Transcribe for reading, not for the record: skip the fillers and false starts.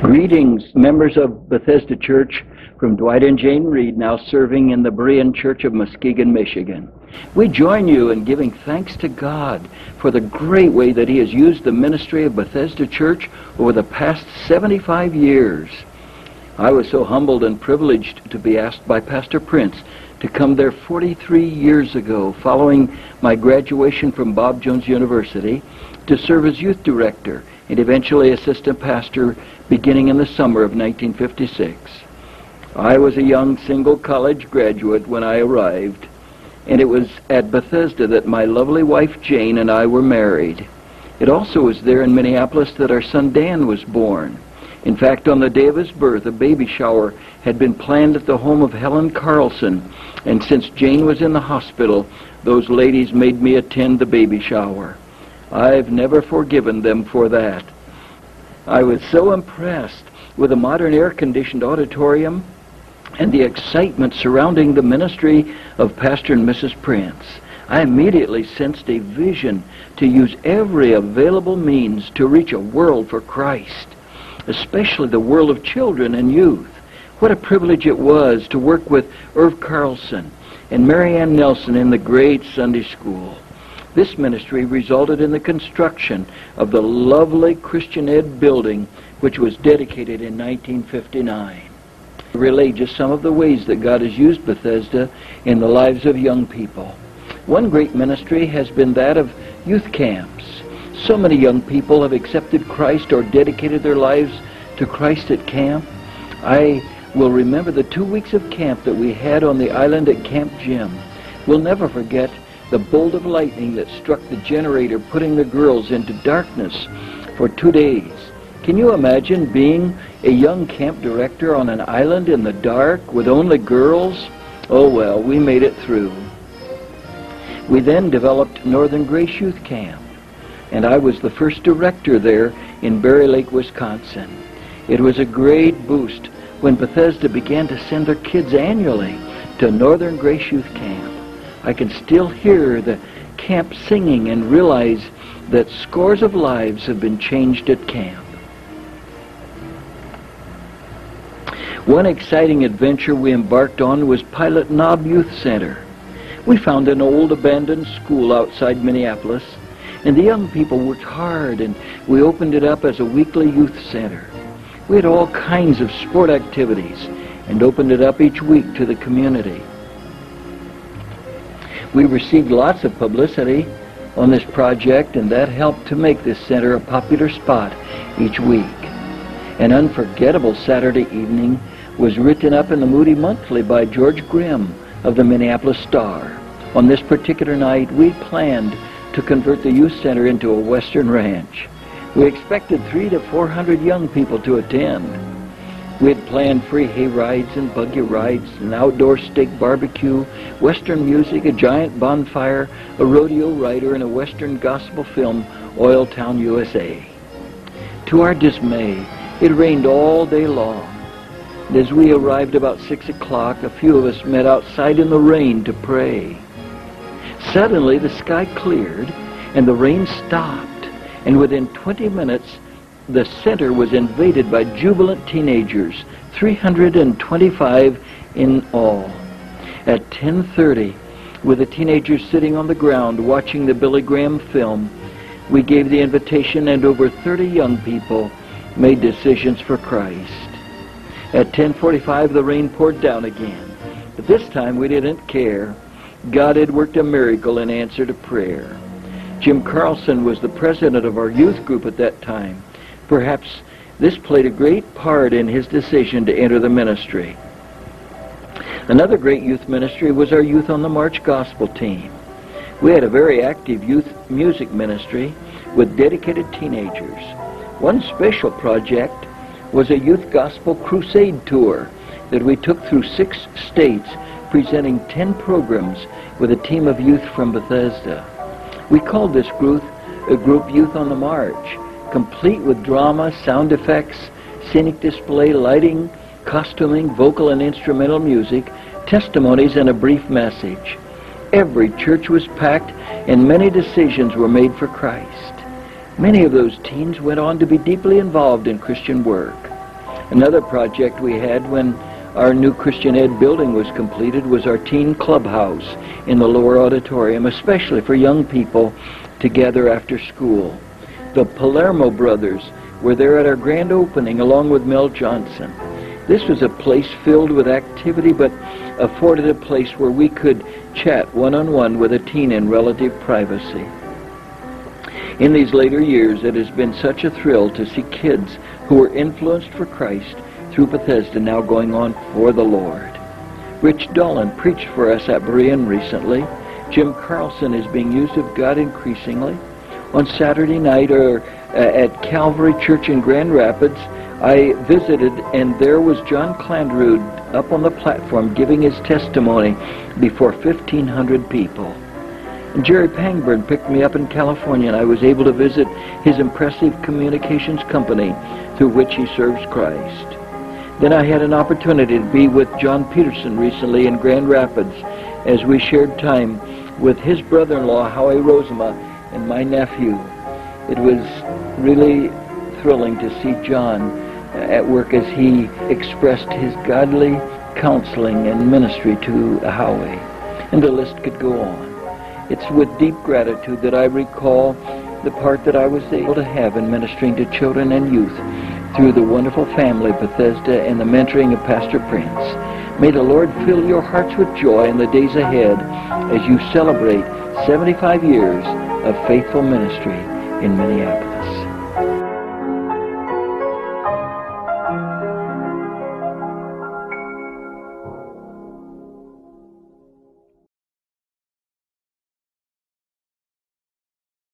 Greetings, members of Bethesda Church, from Dwight and Jane Reed, now serving in the Berean Church of Muskegon, Michigan. We join you in giving thanks to God for the great way that He has used the ministry of Bethesda Church over the past 75 years. I was so humbled and privileged to be asked by Pastor Prince to come there 43 years ago, following my graduation from Bob Jones University, to serve as youth director and eventually assistant pastor beginning in the summer of 1956. I was a young single college graduate when I arrived, and it was at Bethesda that my lovely wife Jane and I were married. It also was there in Minneapolis that our son Dan was born. In fact, on the day of his birth, a baby shower had been planned at the home of Helen Carlson, and since Jane was in the hospital, those ladies made me attend the baby shower. I've never forgiven them for that. I was so impressed with the modern air-conditioned auditorium and the excitement surrounding the ministry of Pastor and Mrs. Prince. I immediately sensed a vision to use every available means to reach a world for Christ, especially the world of children and youth. What a privilege it was to work with Irv Carlson and Marianne Nelson in the great Sunday school. This ministry resulted in the construction of the lovely Christian Ed building, which was dedicated in 1959. I relate just some of the ways that God has used Bethesda in the lives of young people. One great ministry has been that of youth camps. So many young people have accepted Christ or dedicated their lives to Christ at camp. I will remember the 2 weeks of camp that we had on the island at Camp Jim. We'll never forget the bolt of lightning that struck the generator, putting the girls into darkness for 2 days. Can you imagine being a young camp director on an island in the dark with only girls? Oh well, we made it through. We then developed Northern Grace Youth Camp, and I was the first director there in Berry Lake, Wisconsin. It was a great boost when Bethesda began to send their kids annually to Northern Grace Youth Camp. I can still hear the camp singing and realize that scores of lives have been changed at camp. One exciting adventure we embarked on was Pilot Knob Youth Center. We found an old abandoned school outside Minneapolis, and the young people worked hard, and we opened it up as a weekly youth center. We had all kinds of sport activities and opened it up each week to the community. We received lots of publicity on this project, and that helped to make this center a popular spot each week. An unforgettable Saturday evening was written up in the Moody Monthly by George Grimm of the Minneapolis Star. On this particular night, we planned to convert the youth center into a Western ranch. We expected 300 to 400 young people to attend. We had planned free hay rides and buggy rides, an outdoor steak barbecue, Western music, a giant bonfire, a rodeo rider, and a Western gospel film, Oil Town, USA. To our dismay, it rained all day long. And as we arrived about 6 o'clock, a few of us met outside in the rain to pray. Suddenly, the sky cleared, and the rain stopped, and within 20 minutes, the center was invaded by jubilant teenagers, 325 in all. At 10:30, with the teenagers sitting on the ground watching the Billy Graham film, we gave the invitation, and over 30 young people made decisions for Christ. At 10:45, the rain poured down again. But this time we didn't care. God had worked a miracle in answer to prayer. Jim Carlson was the president of our youth group at that time. Perhaps this played a great part in his decision to enter the ministry. Another great youth ministry was our Youth on the March gospel team. We had a very active youth music ministry with dedicated teenagers. One special project was a youth gospel crusade tour that we took through 6 states, presenting 10 programs with a team of youth from Bethesda. We called this group Youth on the March, complete with drama, sound effects, scenic display, lighting, costuming, vocal and instrumental music, testimonies, and a brief message. Every church was packed, and many decisions were made for Christ. Many of those teens went on to be deeply involved in Christian work. Another project we had when our new Christian Ed building was completed was our teen clubhouse in the lower auditorium, especially for young people to gather after school. The Palermo brothers were there at our grand opening along with Mel Johnson. This was a place filled with activity, but afforded a place where we could chat one-on-one with a teen in relative privacy. In these later years, it has been such a thrill to see kids who were influenced for Christ through Bethesda now going on for the Lord. Rich Dolan preached for us at Berean recently. Jim Carlson is being used of God increasingly. On Saturday night at Calvary Church in Grand Rapids, I visited, and there was John Clandrud up on the platform giving his testimony before 1,500 people. And Jerry Pangburn picked me up in California, and I was able to visit his impressive communications company through which he serves Christ. Then I had an opportunity to be with John Peterson recently in Grand Rapids as we shared time with his brother-in-law, Howie Rosema, and my nephew. It was really thrilling to see John at work as he expressed his godly counseling and ministry to Howie. And the list could go on. It's with deep gratitude that I recall the part that I was able to have in ministering to children and youth through the wonderful family Bethesda and the mentoring of Pastor Prince. May the Lord fill your hearts with joy in the days ahead as you celebrate 75 years of faithful ministry in Minneapolis.